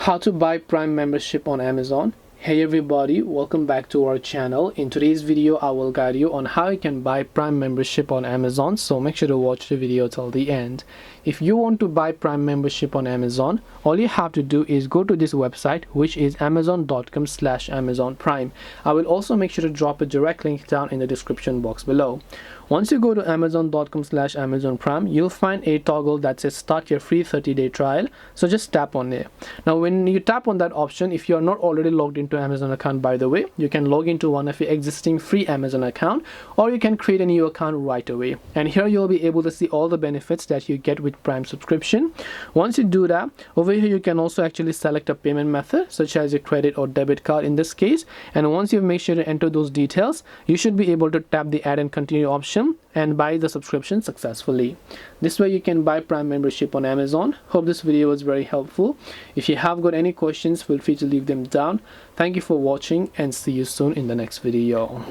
How to buy Prime membership on Amazon. Hey everybody, welcome back to our channel. In today's video I will guide you on how you can buy Prime membership on Amazon, so make sure to watch the video till the end. If you want to buy Prime membership on Amazon, all you have to do is go to this website, which is amazon.com/Amazon Prime. I will also make sure to drop a direct link down in the description box below. Once you go to amazon.com/Amazon Prime, you'll find a toggle that says start your free 30-day trial. So just tap on it. Now when you tap on that option, if you are not already logged into Amazon account, by the way, you can log into one of your existing free Amazon account, or you can create a new account right away. And here you'll be able to see all the benefits that you get with Prime subscription. Once you do that, over here you can also actually select a payment method, such as your credit or debit card in this case. And once you make sure to enter those details, you should be able to tap the add and continue option and buy the subscription successfully. This way you can buy Prime membership on Amazon. Hope this video was very helpful. If you have got any questions, feel free to leave them down. Thank you for watching and see you soon in the next video.